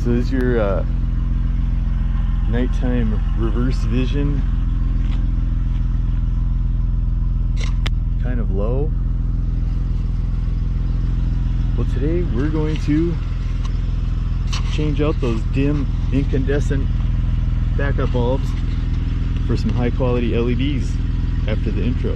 So this is your nighttime reverse vision. Kind of low. Well, today we're going to change out those dim incandescent backup bulbs for some high quality LEDs after the intro.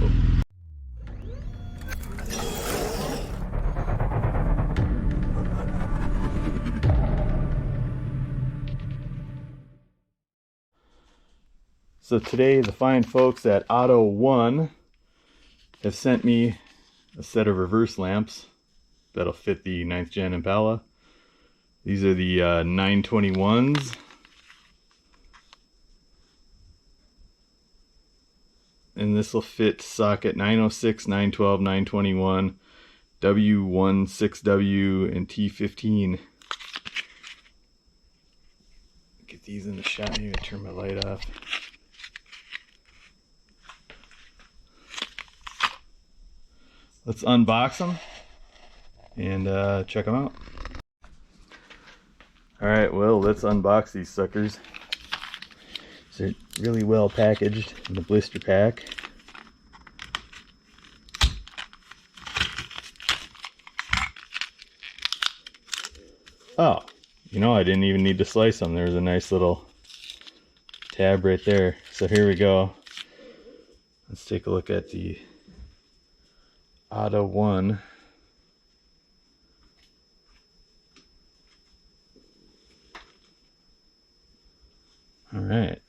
So today the fine folks at AUTOONE have sent me a set of reverse lamps that'll fit the 9th gen Impala. These are the 921s. And this will fit socket 906, 912, 921, W16W, and T15. Get these in the shot. Maybe I turn my light off. Let's unbox them and check them out. Alright, well, let's unbox these suckers. So they're really well packaged in the blister pack. Oh, you know, I didn't even need to slice them. There's a nice little tab right there. So here we go. Let's take a look at the AUTOONE. All right.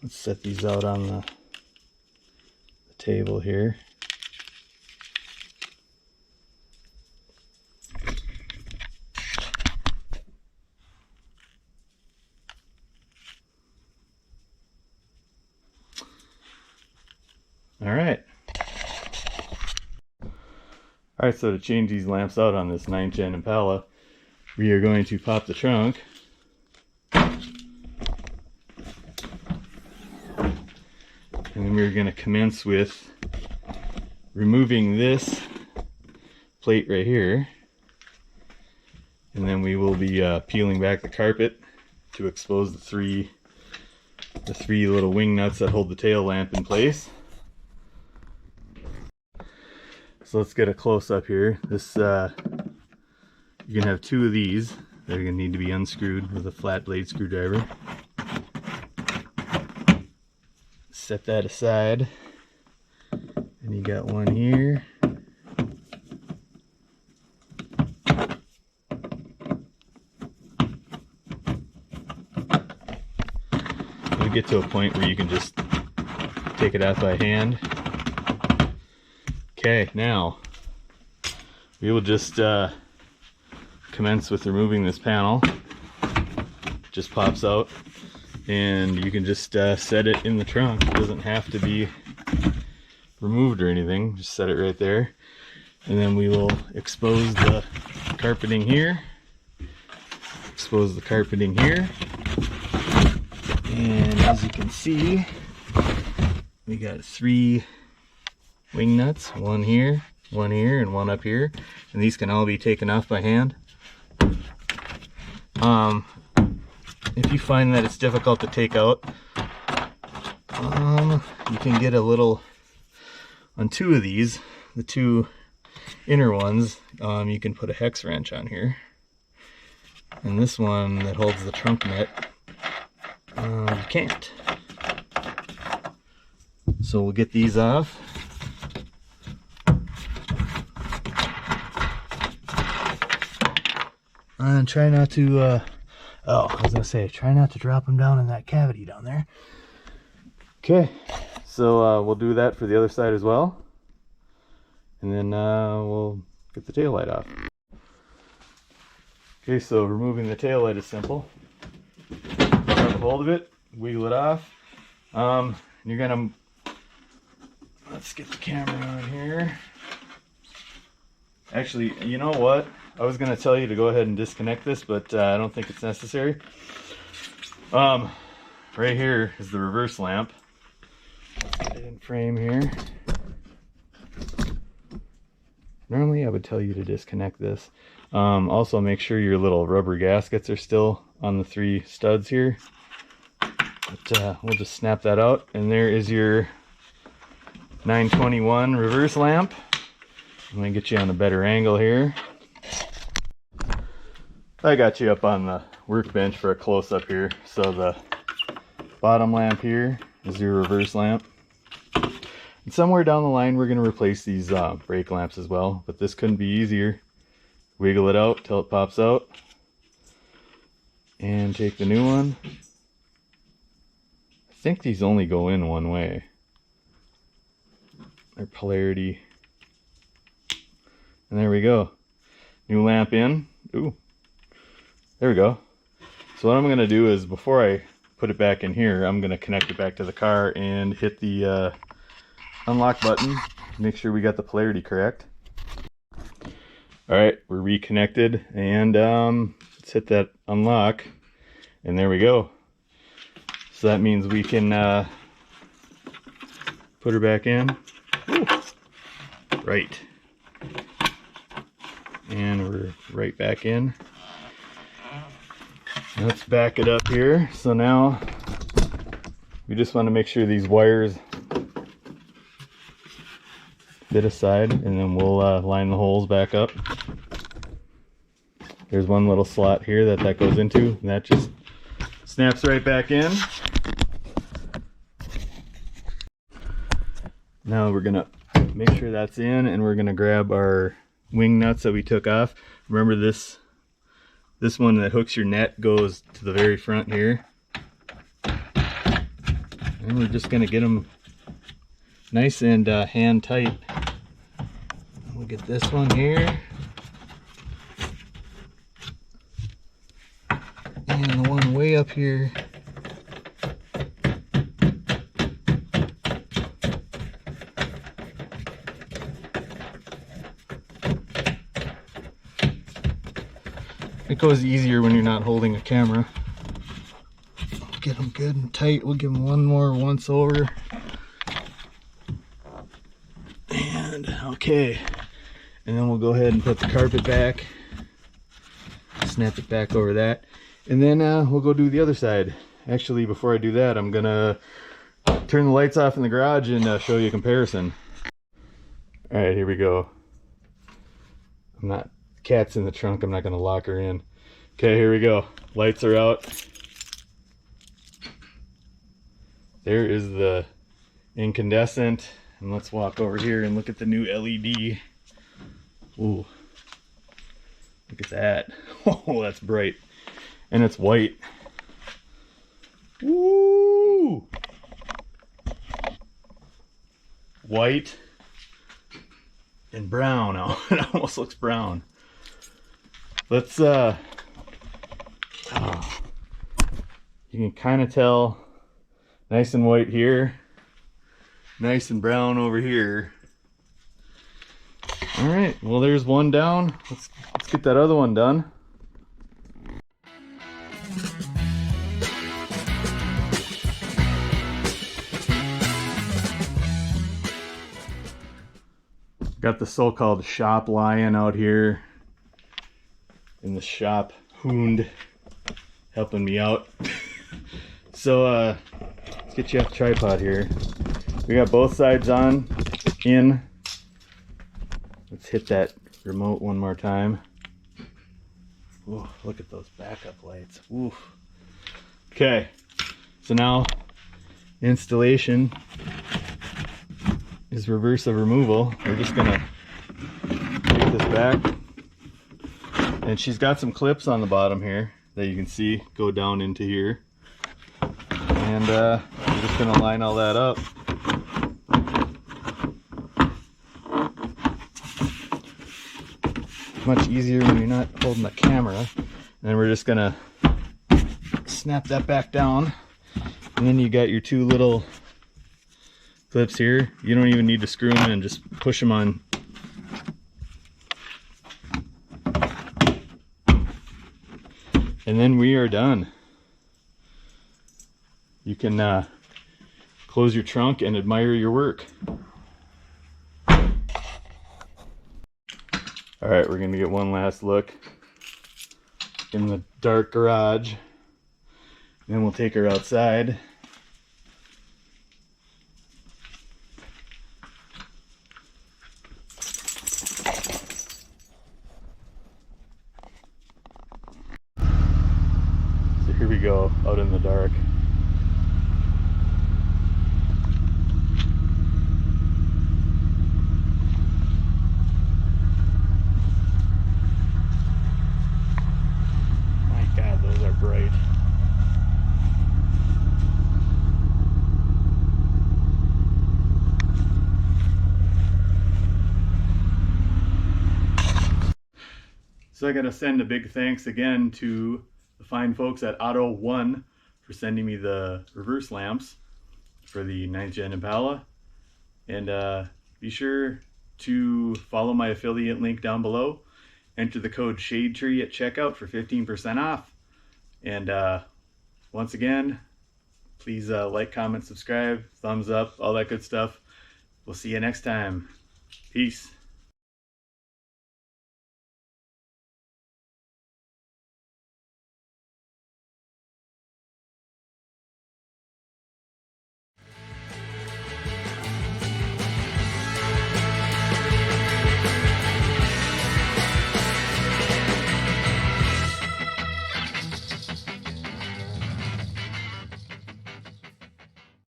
Let's set these out on the table here. All right. All right, so to change these lamps out on this 9th gen Impala, we are going to pop the trunk. And then we're going to commence with removing this plate right here. And then we will be peeling back the carpet to expose the three little wing nuts that hold the tail lamp in place. So let's get a close up here. This you can have two of these. They're going to need to be unscrewed with a flat blade screwdriver. Set that aside. And you got one here. You'll get to a point where you can just take it out by hand. Okay, now we will just commence with removing this panel. It just pops out, and you can just set it in the trunk. It doesn't have to be removed or anything. Just set it right there, and then we will expose the carpeting here. Expose the carpeting here, and as you can see, we got three wing nuts, one here, and one up here, and these can all be taken off by hand. If you find that it's difficult to take out, you can get a little, on two of these, the two inner ones, you can put a hex wrench on here, and this one that holds the trunk nut, you can't. So we'll get these off. And try not to, try not to drop them down in that cavity down there. Okay, so we'll do that for the other side as well. And then we'll get the tail light off. Okay, so removing the tail light is simple. Grab a hold of it, wiggle it off. You're gonna, let's get the camera on here. Actually, you know what? I was going to tell you to go ahead and disconnect this, but I don't think it's necessary. Right here is the reverse lamp. Let's get it in frame here. Normally I would tell you to disconnect this. Also make sure your little rubber gaskets are still on the 3 studs here. But we'll just snap that out, and there is your 921 reverse lamp. I'm gonna get you on a better angle here. I got you up on the workbench for a close-up here. So the bottom lamp here is your reverse lamp. And somewhere down the line we're gonna replace these brake lamps as well, but this couldn't be easier. Wiggle it out till it pops out, and take the new one. I think these only go in one way. They're polarity. And there we go. New lamp in. Ooh. There we go. So what I'm going to do is, before I put it back in here, I'm going to connect it back to the car and hit the unlock button. Make sure we got the polarity correct. Alright, we're reconnected, and let's hit that unlock. And there we go. So that means we can put her back in. Ooh. Right. And we're right back in. Let's back it up here. So now we just want to make sure these wires fit aside, and then we'll line the holes back up. There's one little slot here that goes into, and that just snaps right back in. Now we're gonna make sure that's in, and we're gonna grab our wing nuts that we took off. Remember this one that hooks your net goes to the very front here. And we're just gonna get them nice and hand tight. We'll get this one here. And the one way up here. It goes easier when you're not holding a camera. Get them good and tight. We'll give them one more once over. And okay. And then we'll go ahead and put the carpet back. Snap it back over that. And then we'll go do the other side. Actually, before I do that, I'm gonna turn the lights off in the garage and show you a comparison. All right, here we go. Cat's in the trunk, I'm not gonna lock her in. Okay, here we go. Lights are out. There is the incandescent. And let's walk over here and look at the new LED. Ooh, look at that. Oh, that's bright. And it's white. Woo! White and brown. Oh, it almost looks brown. Let's you can kind of tell, nice and white here, nice and brown over here. All right, well, there's one down. Let's get that other one done. Got the so-called shop lion out here in the shop, Hoond, helping me out. So let's get you off the tripod here. We got both sides on, in. Let's hit that remote one more time. Ooh, look at those backup lights. Ooh. Okay, so now installation is reverse of removal. We're just gonna take this back, and she's got some clips on the bottom here that you can see go down into here, and we're just gonna line all that up. Much easier when you're not holding the camera. And then we're just gonna snap that back down, and then you got your two little clips here. You don't even need to screw them in, just push them on. And then we are done. You can close your trunk and admire your work. All right, we're gonna get one last look in the dark garage. Then we'll take her outside. So here we go, out in the dark. My God, those are bright. So I gotta send a big thanks again to the fine folks at AUTOONE for sending me the reverse lamps for the 9th Gen Impala. And be sure to follow my affiliate link down below. Enter the code SHADETREE at checkout for 15% off. And once again, please like, comment, subscribe, thumbs up, all that good stuff. We'll see you next time. Peace.